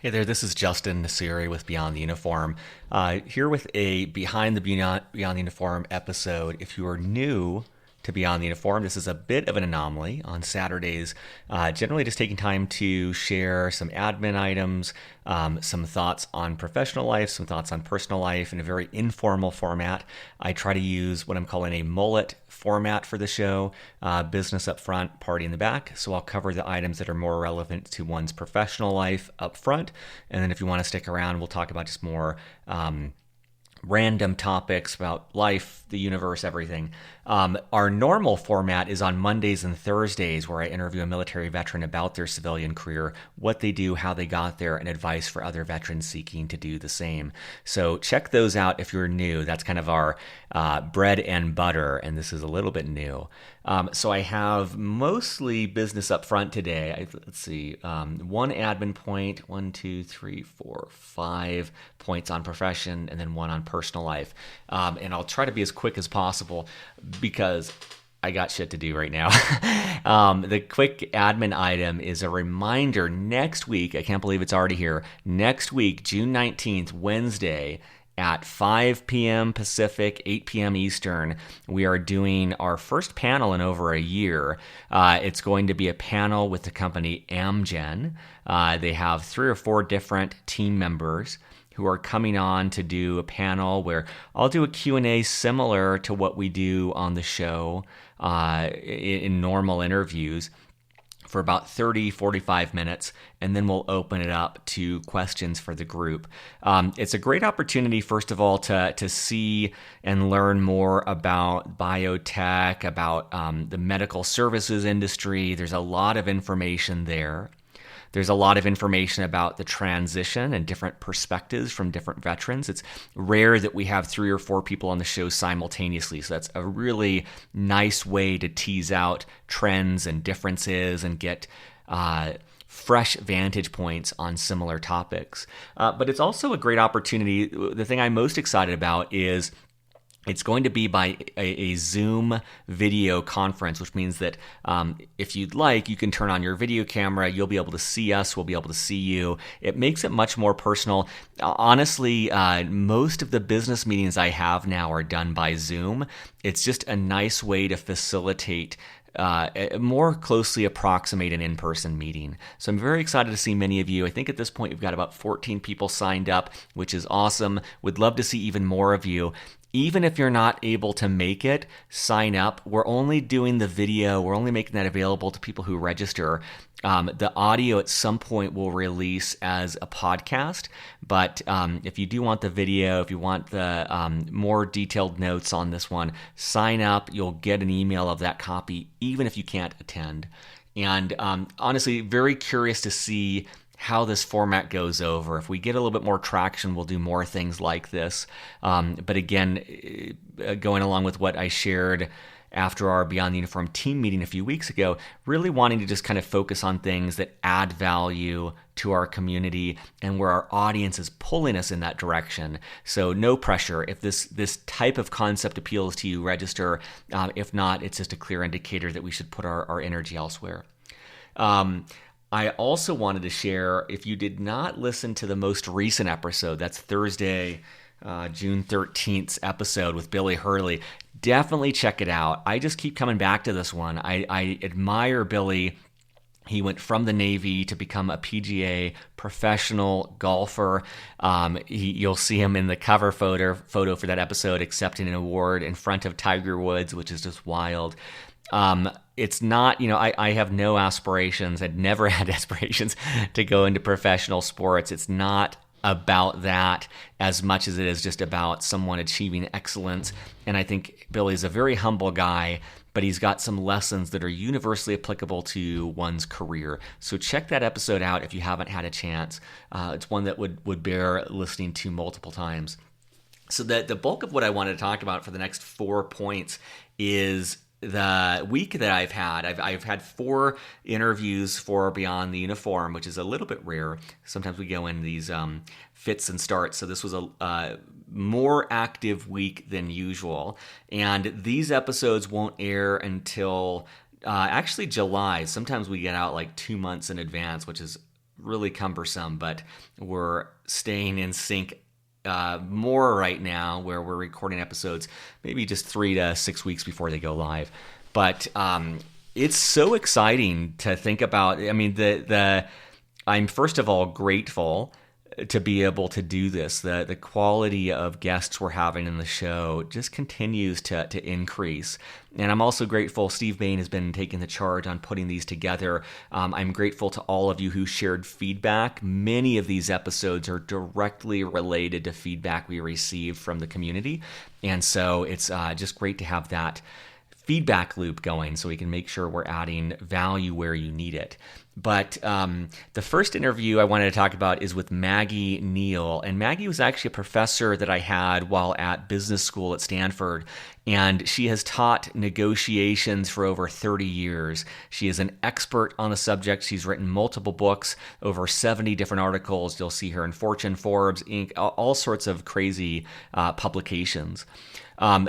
Hey there, this is Justin Nasiri with Beyond the Uniform. Here with a Behind the Beyond the Uniform episode. If you are new to Beyond the Uniform, this is a bit of an anomaly. On Saturdays, generally just taking time to share some admin items, some thoughts on professional life, some thoughts on personal life in a very informal format. I try to use what I'm calling a mullet format for the show, business up front, party in the back. So I'll cover the items that are more relevant to one's professional life up front. And then if you want to stick around, we'll talk about just more random topics about life, the universe, everything. Our normal format is on Mondays and Thursdays, where I interview a military veteran about their civilian career, what they do, how they got there, and advice for other veterans seeking to do the same. So check those out if you're new. That's kind of our bread and butter, and this is a little bit new. So I have mostly business up front today. Let's see, one admin point, 1, 2, 3, 4, 5 points on profession, and then one on personal life. And I'll try to be as quick as possible because I got shit to do right now. The quick admin item is a reminder next week. I can't believe it's already here. Next week, June 19th, Wednesday, at 5 p.m. Pacific, 8 p.m. Eastern, we are doing our first panel in over a year. It's going to be a panel with the company Amgen. They have 3 or 4 different team members who are coming on to do a panel where I'll do a Q&A similar to what we do on the show in normal interviews for about 30, 45 minutes, and then we'll open it up to questions for the group. It's a great opportunity, first of all, to see and learn more about biotech, about the medical services industry. There's a lot of information there. There's a lot of information about the transition and different perspectives from different veterans. It's rare that we have 3 or 4 people on the show simultaneously, so that's a really nice way to tease out trends and differences and get fresh vantage points on similar topics. But it's also a great opportunity. The thing I'm most excited about is it's going to be by a Zoom video conference, which means that if you'd like, you can turn on your video camera. You'll be able to see us. We'll be able to see you. It makes it much more personal. Honestly, most of the business meetings I have now are done by Zoom. It's just a nice way to facilitate more closely approximate an in-person meeting. So I'm very excited to see many of you. I think at this point we've got about 14 people signed up, which is awesome. Would love to see even more of you. Even if you're not able to make it, sign up. We're only doing the video. We're only making that available to people who register. The audio at some point will release as a podcast, but if you do want the video, if you want the more detailed notes on this one, sign up. You'll get an email of that copy, even if you can't attend. And honestly, very curious to see how this format goes over. If we get a little bit more traction, we'll do more things like this. But again, going along with what I shared after our Beyond the Uniform team meeting a few weeks ago, really wanting to just kind of focus on things that add value to our community and where our audience is pulling us in that direction. So no pressure. If this type of concept appeals to you, register. If not, it's just a clear indicator that we should put our energy elsewhere. I also wanted to share, if you did not listen to the most recent episode, that's Thursday, June 13th episode with Billy Hurley, definitely check it out. I just keep coming back to this one. I admire Billy. He went from the Navy to become a PGA professional golfer. You'll see him in the cover photo for that episode accepting an award in front of Tiger Woods, which is just wild. It's not, I have no aspirations. I'd never had aspirations to go into professional sports. It's not about that as much as it is just about someone achieving excellence. And I think Billy's a very humble guy, but he's got some lessons that are universally applicable to one's career. So check that episode out if you haven't had a chance. It's one that would bear listening to multiple times. So the bulk of what I wanted to talk about for the next 4 points is the week that I've had. I've had 4 interviews for Beyond the Uniform, which is a little bit rare. Sometimes we go in these fits and starts. So this was a more active week than usual. And these episodes won't air until actually July. Sometimes we get out like 2 months in advance, which is really cumbersome, but we're staying in sync more right now, where we're recording episodes maybe just 3 to 6 weeks before they go live. But it's so exciting to think about. I mean, I'm first of all grateful to be able to do this. The quality of guests we're having in the show just continues to increase. And I'm also grateful Steve Bain has been taking the charge on putting these together. I'm grateful to all of you who shared feedback. Many of these episodes are directly related to feedback we received from the community. And so it's just great to have that feedback loop going so we can make sure we're adding value where you need it. But the first interview I wanted to talk about is with Maggie Neal. And Maggie was actually a professor that I had while at business school at Stanford. And she has taught negotiations for over 30 years. She is an expert on the subject. She's written multiple books, over 70 different articles. You'll see her in Fortune, Forbes, Inc., all sorts of crazy publications.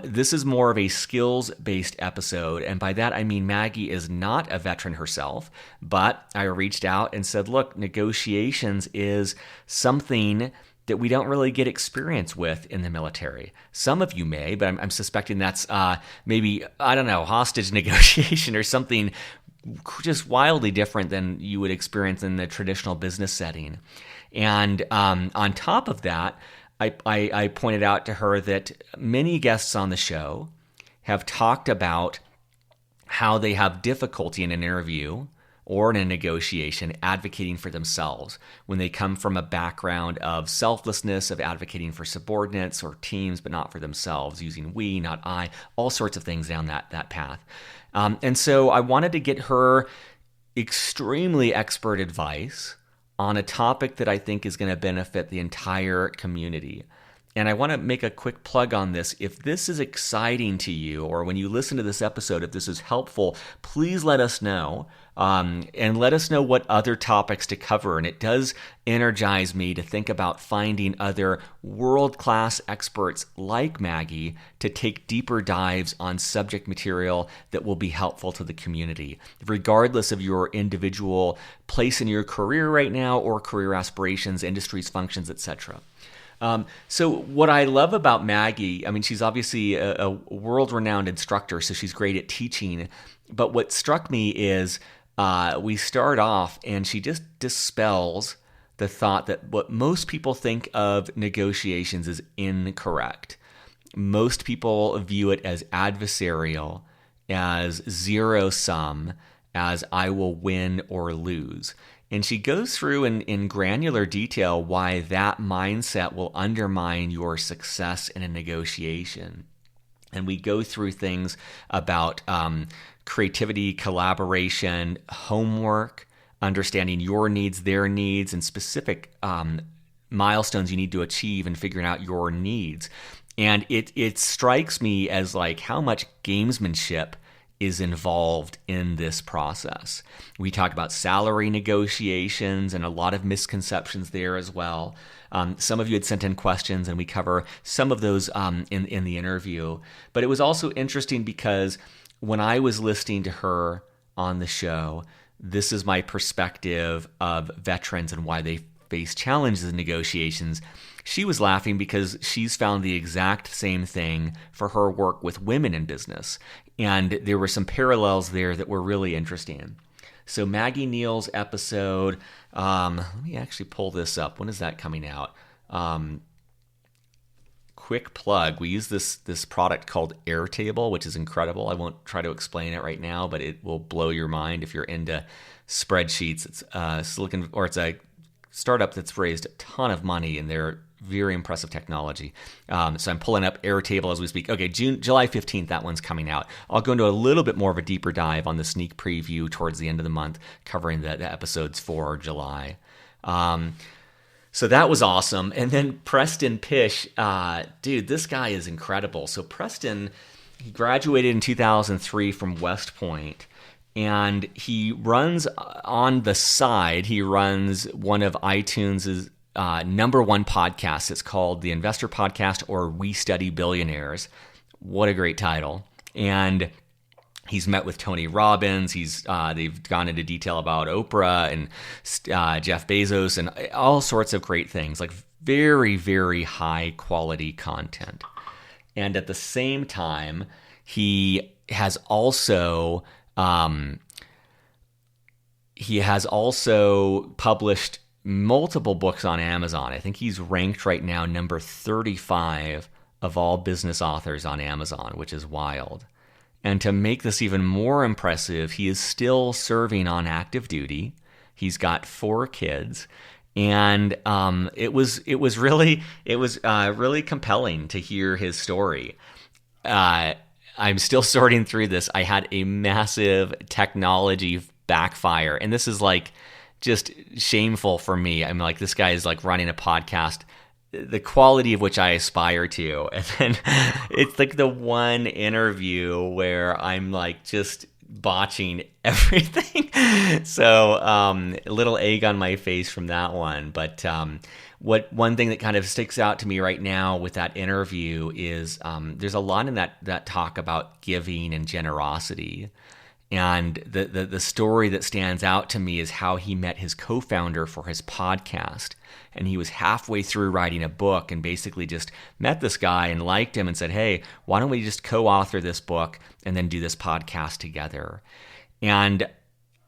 This is more of a skills-based episode, and by that I mean Maggie is not a veteran herself, but I reached out and said, look, negotiations is something that we don't really get experience with in the military. Some of you may, but I'm suspecting that's maybe, I don't know, hostage negotiation or something just wildly different than you would experience in the traditional business setting. And on top of that, I pointed out to her that many guests on the show have talked about how they have difficulty in an interview or in a negotiation advocating for themselves when they come from a background of selflessness, of advocating for subordinates or teams, but not for themselves, using we, not I, all sorts of things down that path. And so I wanted to get her extremely expert advice on a topic that I think is going to benefit the entire community. And I want to make a quick plug on this. If this is exciting to you, or when you listen to this episode, if this is helpful, please let us know. And let us know what other topics to cover. And it does energize me to think about finding other world-class experts like Maggie to take deeper dives on subject material that will be helpful to the community, regardless of your individual place in your career right now or career aspirations, industries, functions, etc. So what I love about Maggie, I mean, she's obviously a world-renowned instructor, so she's great at teaching. But what struck me is we start off and she just dispels the thought that what most people think of negotiations is incorrect. Most people view it as adversarial, as zero-sum, as I will win or lose. And she goes through in granular detail why that mindset will undermine your success in a negotiation. And we go through things about creativity, collaboration, homework, understanding your needs, their needs, and specific milestones you need to achieve and figuring out your needs. And it strikes me as like how much gamesmanship is involved in this process. We talk about salary negotiations and a lot of misconceptions there as well. Some of you had sent in questions and we cover some of those in the interview. But it was also interesting because when I was listening to her on the show, this is my perspective of veterans and why they face challenges in negotiations. She was laughing because she's found the exact same thing for her work with women in business. And there were some parallels there that were really interesting. So Maggie Neal's episode, let me actually pull this up. When is that coming out? Quick plug. We use this product called Airtable, which is incredible. I won't try to explain it right now, but it will blow your mind if you're into spreadsheets. It's it's a startup that's raised a ton of money, and they're very impressive technology. So I'm pulling up Airtable as we speak. Okay, July 15th, that one's coming out. I'll go into a little bit more of a deeper dive on the sneak preview towards the end of the month, covering the episodes for July. So that was awesome. And then Preston Pitchman, dude, this guy is incredible. So Preston, he graduated in 2003 from West Point. And he runs on the side, he runs one of iTunes' number one podcasts. It's called The Investor Podcast, or We Study Billionaires. What a great title. And He's met with Tony Robbins. They've gone into detail about Oprah and Jeff Bezos and all sorts of great things, like very, very high quality content. And at the same time, he has also published multiple books on Amazon. I think he's ranked right now number 35 of all business authors on Amazon, which is wild. And to make this even more impressive, he is still serving on active duty. He's got 4 kids, and it was really compelling to hear his story. I'm still sorting through this. I had a massive technology backfire, and this is like just shameful for me. I'm like, this guy is like running a podcast, the quality of which I aspire to. And then it's like the one interview where I'm like just botching everything. So a little egg on my face from that one. But one thing that kind of sticks out to me right now with that interview is there's a lot in that talk about giving and generosity. And the story that stands out to me is how he met his co-founder for his podcast. And he was halfway through writing a book and basically just met this guy and liked him and said, hey, why don't we just co-author this book and then do this podcast together? And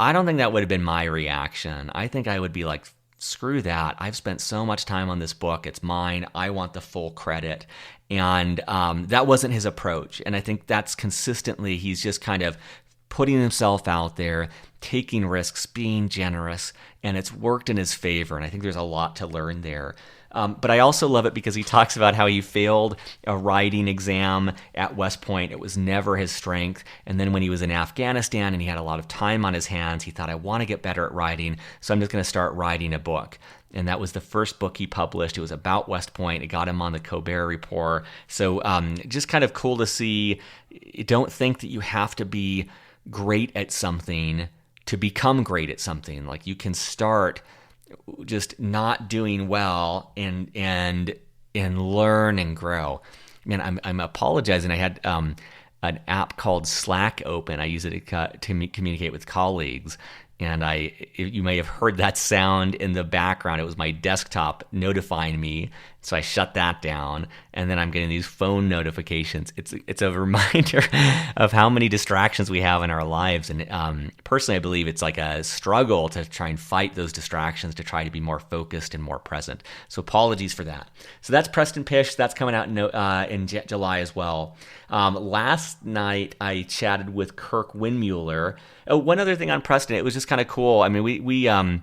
I don't think that would have been my reaction. I think I would be like, screw that. I've spent so much time on this book. It's mine. I want the full credit. And that wasn't his approach. And I think that's consistently, he's just kind of putting himself out there, taking risks, being generous, and it's worked in his favor. And I think there's a lot to learn there. But I also love it because he talks about how he failed a writing exam at West Point. It was never his strength. And then when he was in Afghanistan and he had a lot of time on his hands, he thought, I want to get better at writing, so I'm just going to start writing a book. And that was the first book he published. It was about West Point. It got him on the Colbert Report. So just kind of cool to see. Don't think that you have to be great at something to become great at something. Like, you can start just not doing well and learn and grow. Man, I'm apologizing. I had an app called Slack open. I use it to communicate with colleagues. And you may have heard that sound in the background. It was my desktop notifying me, so I shut that down. And then I'm getting these phone notifications. It's a reminder of how many distractions we have in our lives. And personally, I believe it's like a struggle to try and fight those distractions to try to be more focused and more present. So apologies for that. So that's Preston Pitch. That's coming out in July as well. Last night, I chatted with Kirk Muller. Oh, one other thing on Preston, it was just kind of cool. I mean,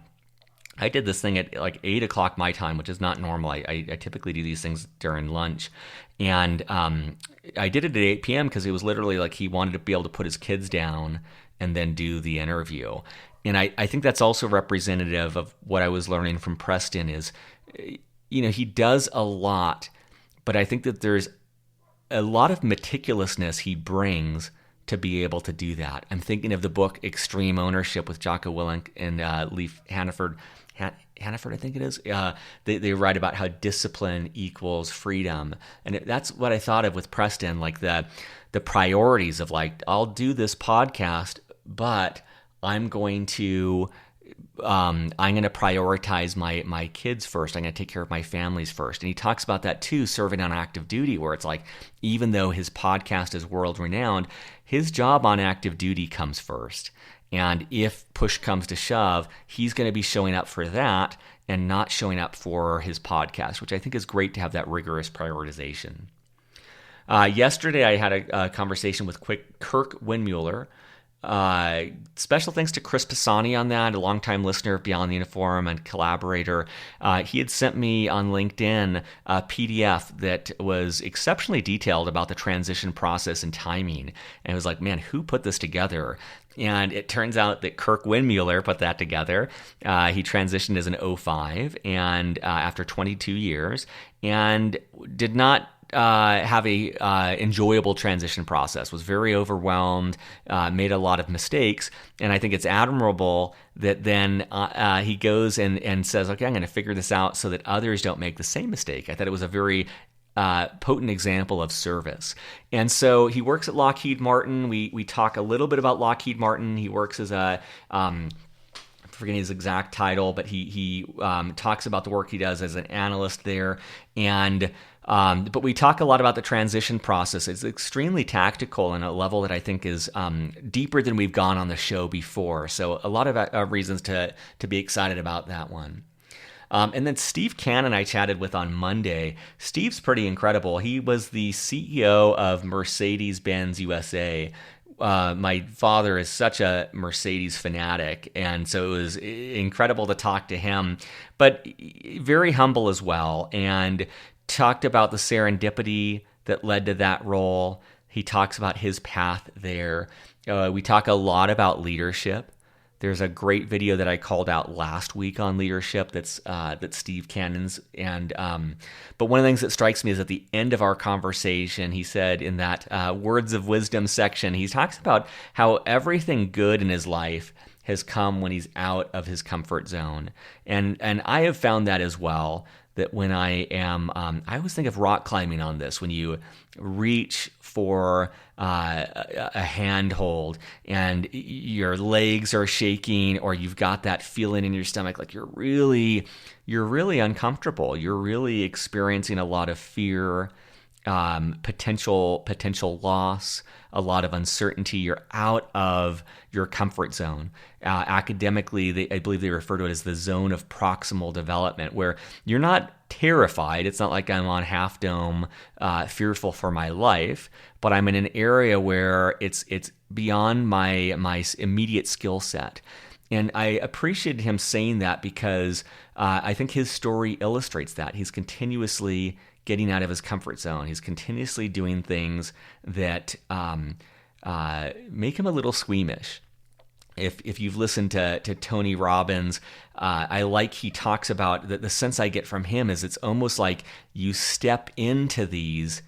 I did this thing at like 8 o'clock my time, which is not normal. I typically do these things during lunch. And I did it at 8 p.m. because it was literally like he wanted to be able to put his kids down and then do the interview. And I think that's also representative of what I was learning from Preston is, he does a lot, but I think that there's a lot of meticulousness he brings to be able to do that. I'm thinking of the book Extreme Ownership with Jocko Willink and Leif Hannaford, I think it is. They write about how discipline equals freedom. And that's what I thought of with Preston, like the priorities of like, I'll do this podcast, but I'm going to prioritize my kids first. I'm going to take care of my families first. And he talks about that too, serving on active duty, where it's like, even though his podcast is world renowned, his job on active duty comes first. And if push comes to shove, he's going to be showing up for that and not showing up for his podcast, which I think is great to have that rigorous prioritization. Yesterday, I had a conversation with Kirk Muller. Special thanks to Chris Pisani on that, a longtime listener of Beyond the Uniform and collaborator. He had sent me on LinkedIn a PDF that was exceptionally detailed about the transition process and timing. And I was like, man, who put this together? And it turns out that Kirk Muller put that together. He transitioned as an 05 and after 22 years and did not have a enjoyable transition process, was very overwhelmed, made a lot of mistakes. And I think it's admirable that then he goes and says, okay, I'm going to figure this out so that others don't make the same mistake. I thought it was a very potent example of service. And so he works at Lockheed Martin. We talk a little bit about Lockheed Martin. He works as a forgetting his exact title, but he talks about the work he does as an analyst there. And but we talk a lot about the transition process. It's extremely tactical and a level that I think is deeper than we've gone on the show before. So a lot of reasons to be excited about that one. And then Steve Cannon I chatted with on Monday. Steve's pretty incredible. He was the CEO of Mercedes-Benz USA. My father is such a Mercedes fanatic, and so it was incredible to talk to him, but very humble as well, and talked about the serendipity that led to that role. He talks about his path there. We talk a lot about leadership. There's a great video that I called out last week on leadership that's Steve Cannon's. But one of the things that strikes me is at the end of our conversation, he said in that words of wisdom section, he talks about how everything good in his life has come when he's out of his comfort zone. And I have found that as well, that when I am, I always think of rock climbing on this, when you reach for a handhold and your legs are shaking, or you've got that feeling in your stomach like you're really uncomfortable. You're really experiencing a lot of fear, potential loss, a lot of uncertainty. You're out of your comfort zone. Academically, I believe they refer to it as the zone of proximal development, where you're not terrified. It's not like I'm on Half Dome, fearful for my life, but I'm in an area where it's beyond my immediate skill set. And I appreciated him saying that because I think his story illustrates that. He's continuously getting out of his comfort zone. He's continuously doing things that make him a little squeamish. If you've listened to Tony Robbins, he talks about the sense I get from him is it's almost like you step into these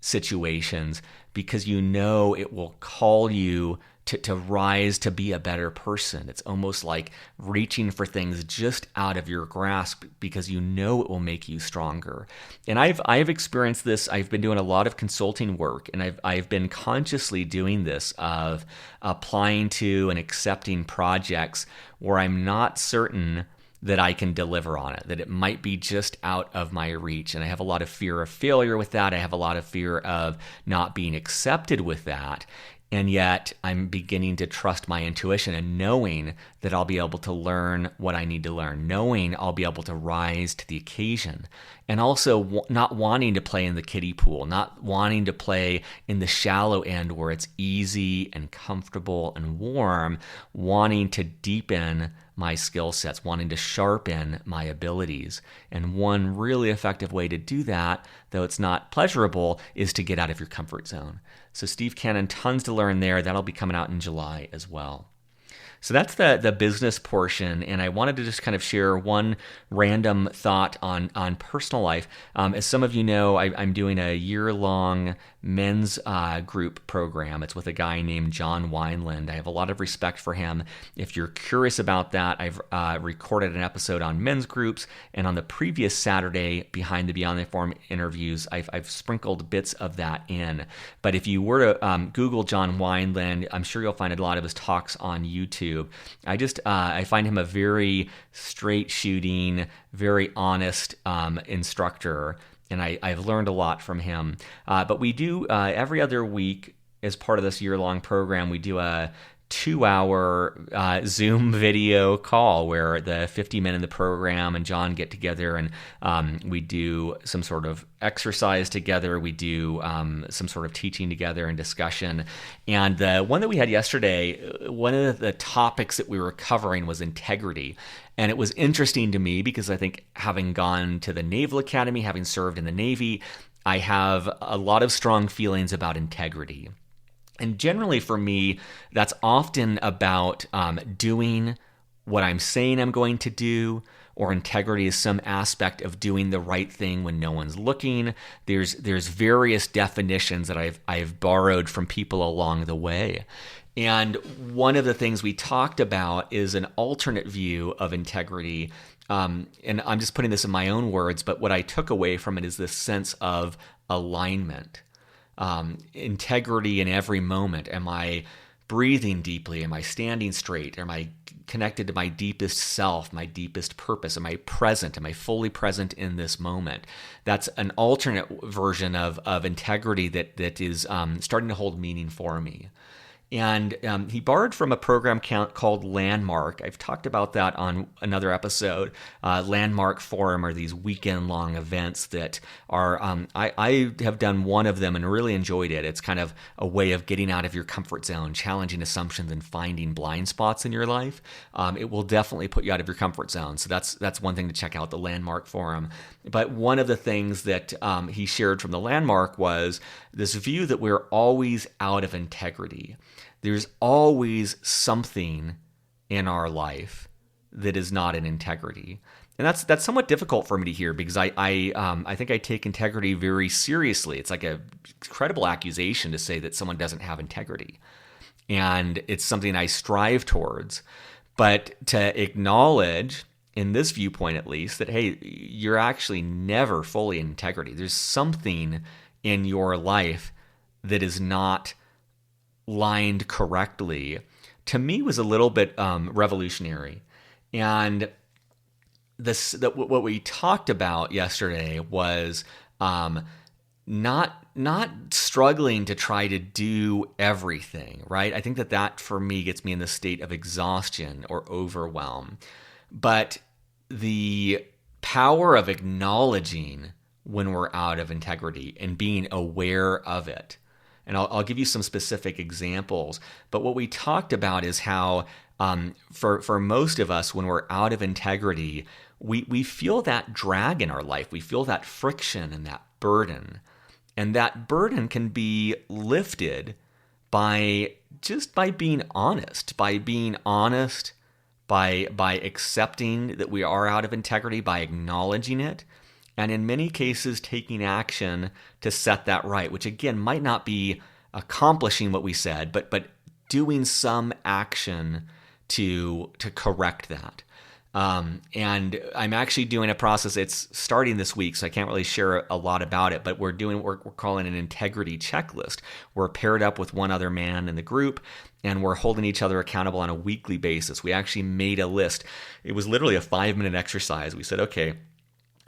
situations because you know it will call you to rise to be a better person. It's almost like reaching for things just out of your grasp because you know it will make you stronger. And I've experienced this. I've been doing a lot of consulting work, and I've been consciously doing this of applying to and accepting projects where I'm not certain that I can deliver on it, that it might be just out of my reach. And I have a lot of fear of failure with that. I have a lot of fear of not being accepted with that. And yet I'm beginning to trust my intuition and knowing that I'll be able to learn what I need to learn, knowing I'll be able to rise to the occasion, and also not wanting to play in the kiddie pool, not wanting to play in the shallow end where it's easy and comfortable and warm, wanting to deepen my skill sets, wanting to sharpen my abilities. And one really effective way to do that, though it's not pleasurable, is to get out of your comfort zone. So Steve Cannon, tons to learn there. That'll be coming out in July as well. So that's the business portion, and I wanted to just kind of share one random thought on personal life. As some of you know, I'm doing a year-long men's group program. It's with a guy named John Wineland. I have a lot of respect for him. If you're curious about that, I've recorded an episode on men's groups, and on the previous Saturday, behind the Beyond the Inform interviews, I've sprinkled bits of that in. But if you were to Google John Wineland, I'm sure you'll find a lot of his talks on YouTube. I find him a very straight shooting, very honest instructor, and I've learned a lot from him. But we do every other week as part of this year-long program, we do a 2-hour Zoom video call where the 50 men in the program and John get together and we do some sort of exercise together. We do some sort of teaching together and discussion. And the one that we had yesterday, one of the topics that we were covering was integrity. And it was interesting to me because I think having gone to the Naval Academy, having served in the Navy, I have a lot of strong feelings about integrity. And generally for me, that's often about doing what I'm saying I'm going to do, or integrity is some aspect of doing the right thing when no one's looking. There's various definitions that I've borrowed from people along the way. And one of the things we talked about is an alternate view of integrity and I'm just putting this in my own words, but what I took away from it is this sense of alignment, integrity in every moment. Am I breathing deeply? Am I standing straight? Am I connected to my deepest self, my deepest purpose? Am I present? Am I fully present in this moment? That's an alternate version of integrity that is starting to hold meaning for me. And he borrowed from a program called Landmark. I've talked about that on another episode. Landmark Forum are these weekend-long events that are, I have done one of them and really enjoyed it. It's kind of a way of getting out of your comfort zone, challenging assumptions, and finding blind spots in your life. It will definitely put you out of your comfort zone. So that's one thing to check out, the Landmark Forum. But one of the things that he shared from the Landmark was this view that we're always out of integrity. There's always something in our life that is not in integrity. And that's somewhat difficult for me to hear because I think I take integrity very seriously. It's like an incredible accusation to say that someone doesn't have integrity. And it's something I strive towards. But to acknowledge, in this viewpoint at least, that, hey, you're actually never fully in integrity. There's something in your life that is not lined correctly, to me was a little bit revolutionary. And what we talked about yesterday was not struggling to try to do everything, right? I think that for me gets me in the state of exhaustion or overwhelm. But the power of acknowledging when we're out of integrity and being aware of it. And I'll give you some specific examples. But what we talked about is how for most of us, when we're out of integrity, we feel that drag in our life. We feel that friction and that burden. And that burden can be lifted by being honest, by accepting that we are out of integrity, by acknowledging it. And in many cases, taking action to set that right, which again might not be accomplishing what we said, but doing some action to correct that. And I'm actually doing a process. It's starting this week, so I can't really share a lot about it. But we're calling an integrity checklist. We're paired up with one other man in the group, and we're holding each other accountable on a weekly basis. We actually made a list. It was literally a 5-minute exercise. We said, okay,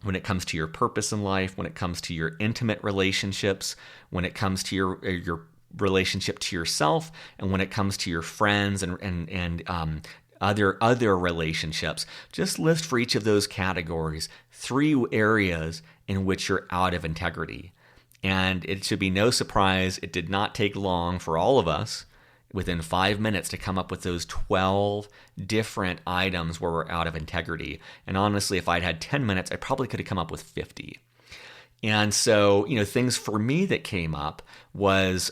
when it comes to your purpose in life, when it comes to your intimate relationships, when it comes to your relationship to yourself, and when it comes to your friends and other relationships, just list for each of those categories 3 areas in which you're out of integrity. And it should be no surprise, it did not take long for all of us within 5 minutes to come up with those 12 different items where we're out of integrity. And honestly, if I'd had 10 minutes, I probably could have come up with 50. And so, things for me that came up was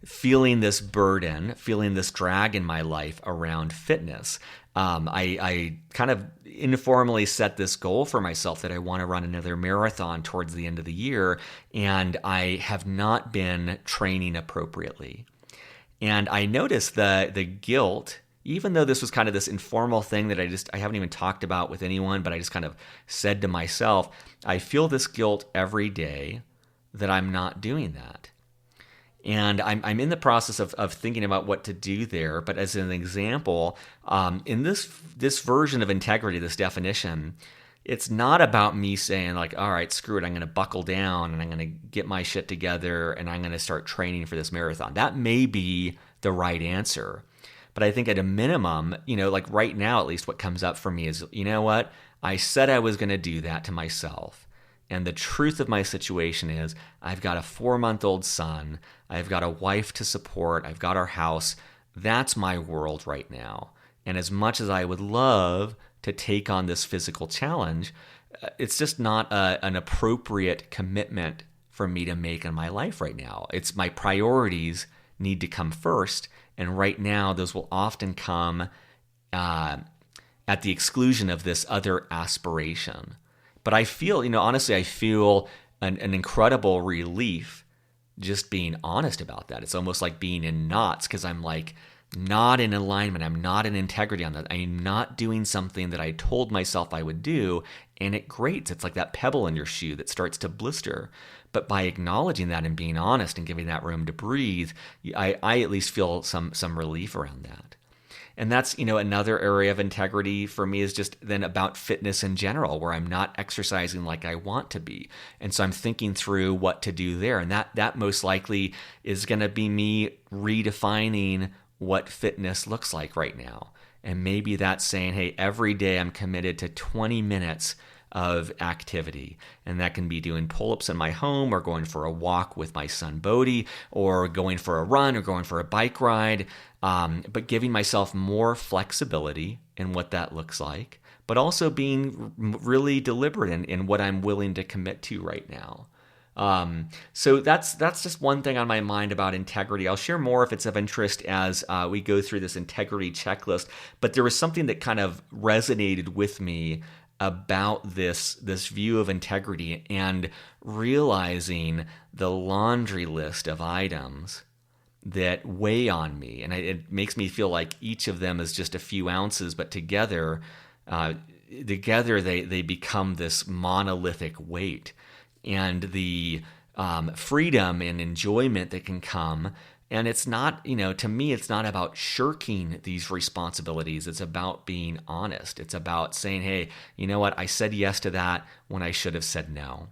feeling this burden, feeling this drag in my life around fitness. I kind of informally set this goal for myself that I want to run another marathon towards the end of the year, and I have not been training appropriately. And I noticed the guilt, even though this was kind of this informal thing that I haven't even talked about with anyone, but I just kind of said to myself, I feel this guilt every day that I'm not doing that. And I'm in the process of thinking about what to do there. But as an example, in this version of integrity, this definition, it's not about me saying like, all right, screw it, I'm going to buckle down and I'm going to get my shit together and I'm going to start training for this marathon. That may be the right answer. But I think at a minimum, like right now, at least what comes up for me is, you know what? I said I was going to do that to myself. And the truth of my situation is I've got a 4-month-old son. I've got a wife to support. I've got our house. That's my world right now. And as much as I would love to take on this physical challenge, it's just not an appropriate commitment for me to make in my life right now. It's my priorities need to come first. And right now, those will often come at the exclusion of this other aspiration. But I feel, honestly, I feel an incredible relief just being honest about that. It's almost like being in knots because I'm like, not in alignment. I'm not in integrity on that. I'm not doing something that I told myself I would do, and it grates. It's like that pebble in your shoe that starts to blister. But by acknowledging that and being honest and giving that room to breathe, I at least feel some relief around that. And that's, another area of integrity for me is just then about fitness in general, where I'm not exercising like I want to be. And so I'm thinking through what to do there. And that most likely is going to be me redefining what fitness looks like right now. And maybe that's saying, hey, every day I'm committed to 20 minutes of activity. And that can be doing pull-ups in my home, or going for a walk with my son Bodhi, or going for a run, or going for a bike ride. But giving myself more flexibility in what that looks like, but also being really deliberate in what I'm willing to commit to right now. So that's just one thing on my mind about integrity. I'll share more if it's of interest as we go through this integrity checklist. But there was something that kind of resonated with me about this view of integrity, and realizing the laundry list of items that weigh on me. And it makes me feel like each of them is just a few ounces, but together they become this monolithic weight. And the freedom and enjoyment that can come. And it's not, to me, it's not about shirking these responsibilities. It's about being honest. It's about saying, hey, you know what? I said yes to that when I should have said no.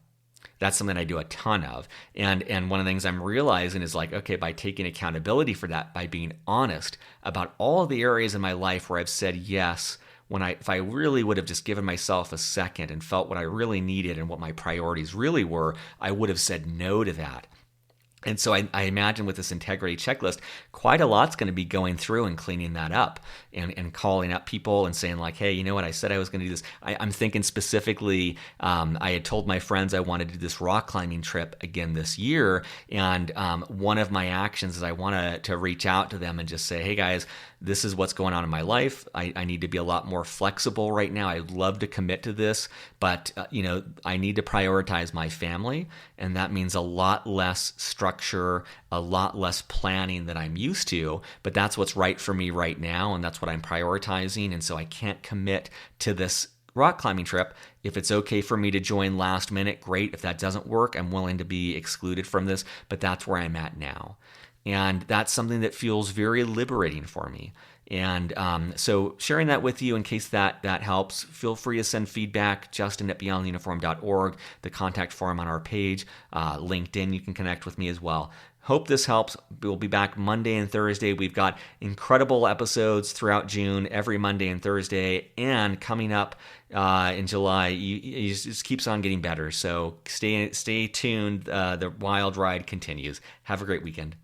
That's something I do a ton of. And one of the things I'm realizing is like, okay, by taking accountability for that, by being honest about all of the areas in my life where I've said yes, if I really would have just given myself a second and felt what I really needed and what my priorities really were, I would have said no to that. And so I imagine with this integrity checklist, quite a lot's going to be going through and cleaning that up and calling up people and saying like, hey, you know what, I said I was going to do this. I'm thinking specifically, I had told my friends I wanted to do this rock climbing trip again this year. And one of my actions is I want to reach out to them and just say, hey guys, this is what's going on in my life. I need to be a lot more flexible right now. I'd love to commit to this, but I need to prioritize my family. And that means a lot less structure, a lot less planning than I'm used to, but that's what's right for me right now, and that's what I'm prioritizing. And so I can't commit to this rock climbing trip. If it's okay for me to join last minute, great. If that doesn't work, I'm willing to be excluded from this, but that's where I'm at now. And that's something that feels very liberating for me. And so sharing that with you in case that helps, feel free to send feedback, justin@beyondtheuniform.org, the contact form on our page, LinkedIn, you can connect with me as well. Hope this helps. We'll be back Monday and Thursday. We've got incredible episodes throughout June, every Monday and Thursday, and coming up in July, it just keeps on getting better. So stay tuned. The wild ride continues. Have a great weekend.